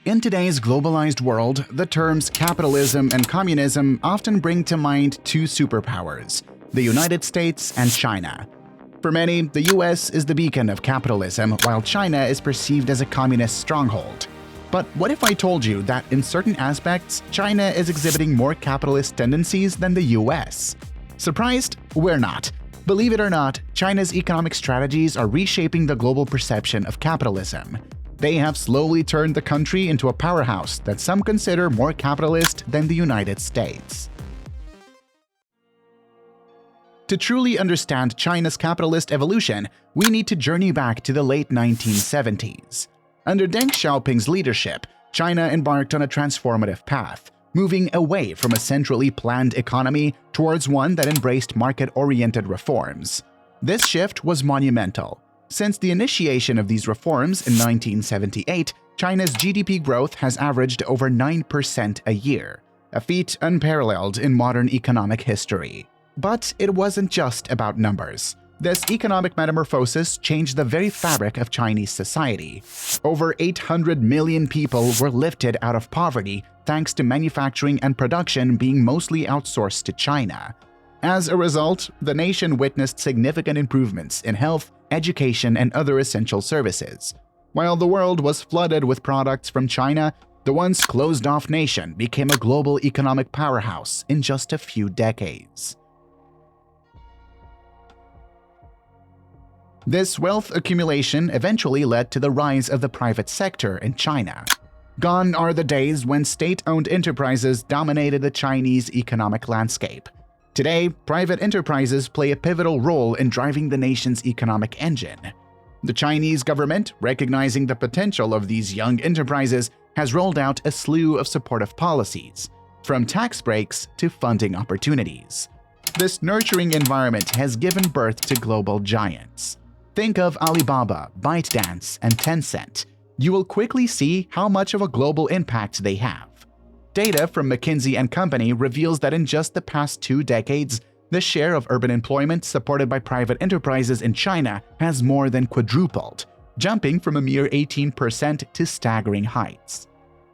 In today's globalized world, the terms capitalism and communism often bring to mind two superpowers, the United States and China. For many, the US is the beacon of capitalism, while China is perceived as a communist stronghold. But what if I told you that in certain aspects, China is exhibiting more capitalist tendencies than the US? Surprised? We're not. Believe it or not, China's economic strategies are reshaping the global perception of capitalism. They have slowly turned the country into a powerhouse that some consider more capitalist than the United States. To truly understand China's capitalist evolution, we need to journey back to the late 1970s. Under Deng Xiaoping's leadership, China embarked on a transformative path, moving away from a centrally planned economy towards one that embraced market-oriented reforms. This shift was monumental. Since the initiation of these reforms in 1978, China's GDP growth has averaged over 9% a year, a feat unparalleled in modern economic history. But it wasn't just about numbers. This economic metamorphosis changed the very fabric of Chinese society. Over 800 million people were lifted out of poverty thanks to manufacturing and production being mostly outsourced to China. As a result, the nation witnessed significant improvements in health, education, and other essential services. While the world was flooded with products from China, the once closed-off nation became a global economic powerhouse in just a few decades. This wealth accumulation eventually led to the rise of the private sector in China. Gone are the days when state-owned enterprises dominated the Chinese economic landscape. Today, private enterprises play a pivotal role in driving the nation's economic engine. The Chinese government, recognizing the potential of these young enterprises, has rolled out a slew of supportive policies, from tax breaks to funding opportunities. This nurturing environment has given birth to global giants. Think of Alibaba, ByteDance, and Tencent. You will quickly see how much of a global impact they have. Data from McKinsey & Company reveals that in just the past 2 decades, the share of urban employment supported by private enterprises in China has more than quadrupled, jumping from a mere 18% to staggering heights.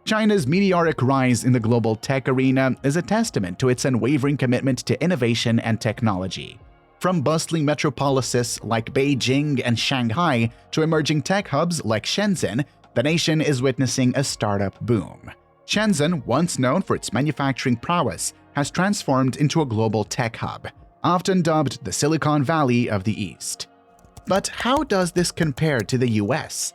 China's meteoric rise in the global tech arena is a testament to its unwavering commitment to innovation and technology. From bustling metropolises like Beijing and Shanghai to emerging tech hubs like Shenzhen, the nation is witnessing a startup boom. Shenzhen, once known for its manufacturing prowess, has transformed into a global tech hub, often dubbed the Silicon Valley of the East. But how does this compare to the US?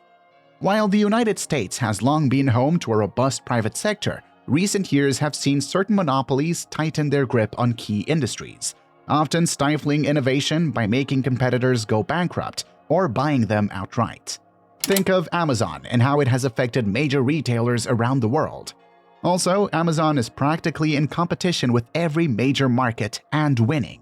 While the United States has long been home to a robust private sector, recent years have seen certain monopolies tighten their grip on key industries, often stifling innovation by making competitors go bankrupt or buying them outright. Think of Amazon and how it has affected major retailers around the world. Also, Amazon is practically in competition with every major market and winning.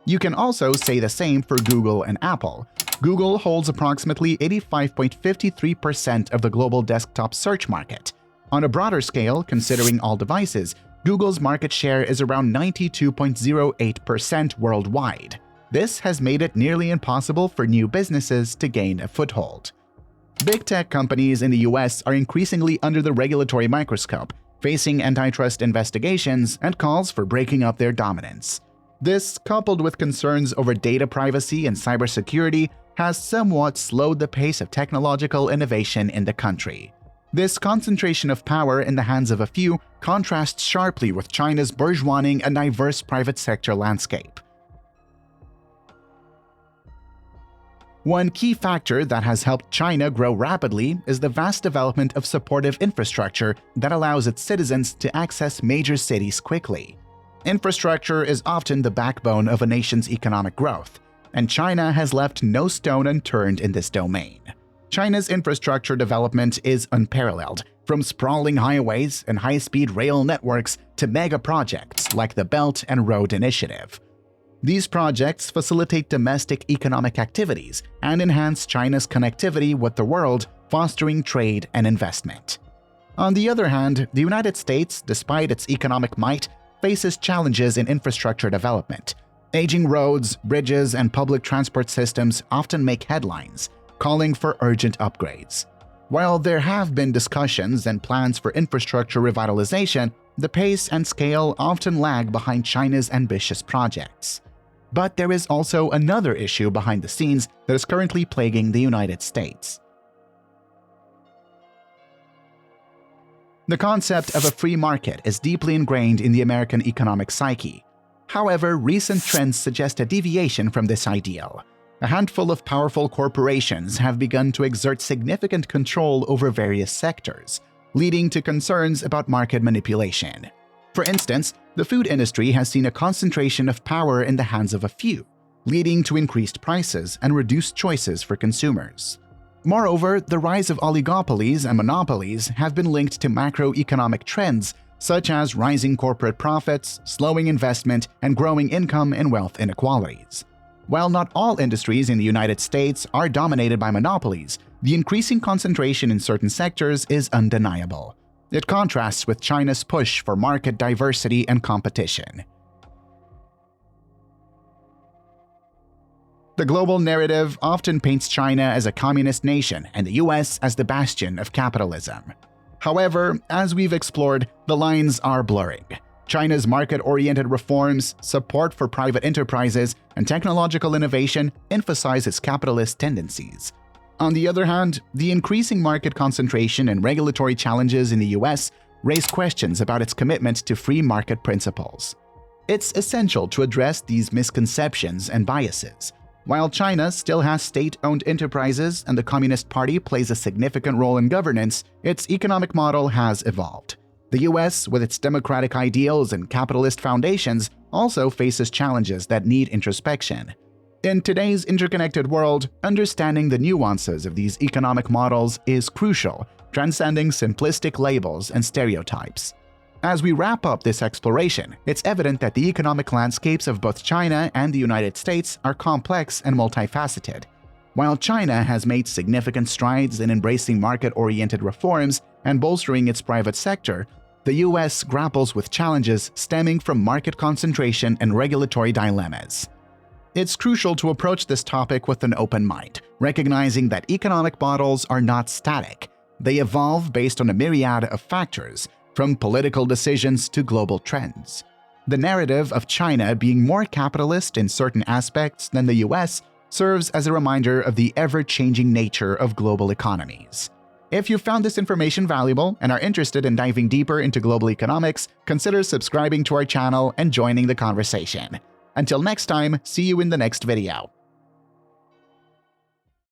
You can also say the same for Google and Apple. Google holds approximately 85.53% of the global desktop search market. On a broader scale, considering all devices, Google's market share is around 92.08% worldwide. This has made it nearly impossible for new businesses to gain a foothold. Big tech companies in the US are increasingly under the regulatory microscope, facing antitrust investigations and calls for breaking up their dominance. This, coupled with concerns over data privacy and cybersecurity, has somewhat slowed the pace of technological innovation in the country. This concentration of power in the hands of a few contrasts sharply with China's bourgeoising and diverse private sector landscape. One key factor that has helped China grow rapidly is the vast development of supportive infrastructure that allows its citizens to access major cities quickly. Infrastructure is often the backbone of a nation's economic growth, and China has left no stone unturned in this domain. China's infrastructure development is unparalleled, from sprawling highways and high-speed rail networks to mega projects like the Belt and Road Initiative. These projects facilitate domestic economic activities and enhance China's connectivity with the world, fostering trade and investment. On the other hand, the United States, despite its economic might, faces challenges in infrastructure development. Aging roads, bridges, and public transport systems often make headlines, calling for urgent upgrades. While there have been discussions and plans for infrastructure revitalization, the pace and scale often lag behind China's ambitious projects. But there is also another issue behind the scenes that is currently plaguing the United States. The concept of a free market is deeply ingrained in the American economic psyche. However, recent trends suggest a deviation from this ideal. A handful of powerful corporations have begun to exert significant control over various sectors, leading to concerns about market manipulation. For instance, the food industry has seen a concentration of power in the hands of a few, leading to increased prices and reduced choices for consumers. Moreover, the rise of oligopolies and monopolies have been linked to macroeconomic trends such as rising corporate profits, slowing investment, and growing income and wealth inequalities. While not all industries in the United States are dominated by monopolies, the increasing concentration in certain sectors is undeniable. It contrasts with China's push for market diversity and competition. The global narrative often paints China as a communist nation and the US as the bastion of capitalism. However, as we've explored, the lines are blurring. China's market-oriented reforms, support for private enterprises, and technological innovation emphasize its capitalist tendencies. On the other hand, the increasing market concentration and regulatory challenges in the US raise questions about its commitment to free market principles. It's essential to address these misconceptions and biases. While China still has state-owned enterprises and the Communist Party plays a significant role in governance, its economic model has evolved. The US, with its democratic ideals and capitalist foundations, also faces challenges that need introspection. In today's interconnected world, understanding the nuances of these economic models is crucial, transcending simplistic labels and stereotypes. As we wrap up this exploration, it's evident that the economic landscapes of both China and the United States are complex and multifaceted. While China has made significant strides in embracing market-oriented reforms and bolstering its private sector, the US grapples with challenges stemming from market concentration and regulatory dilemmas. It's crucial to approach this topic with an open mind, recognizing that economic models are not static. They evolve based on a myriad of factors, from political decisions to global trends. The narrative of China being more capitalist in certain aspects than the US serves as a reminder of the ever-changing nature of global economies. If you found this information valuable and are interested in diving deeper into global economics, consider subscribing to our channel and joining the conversation. Until next time, see you in the next video.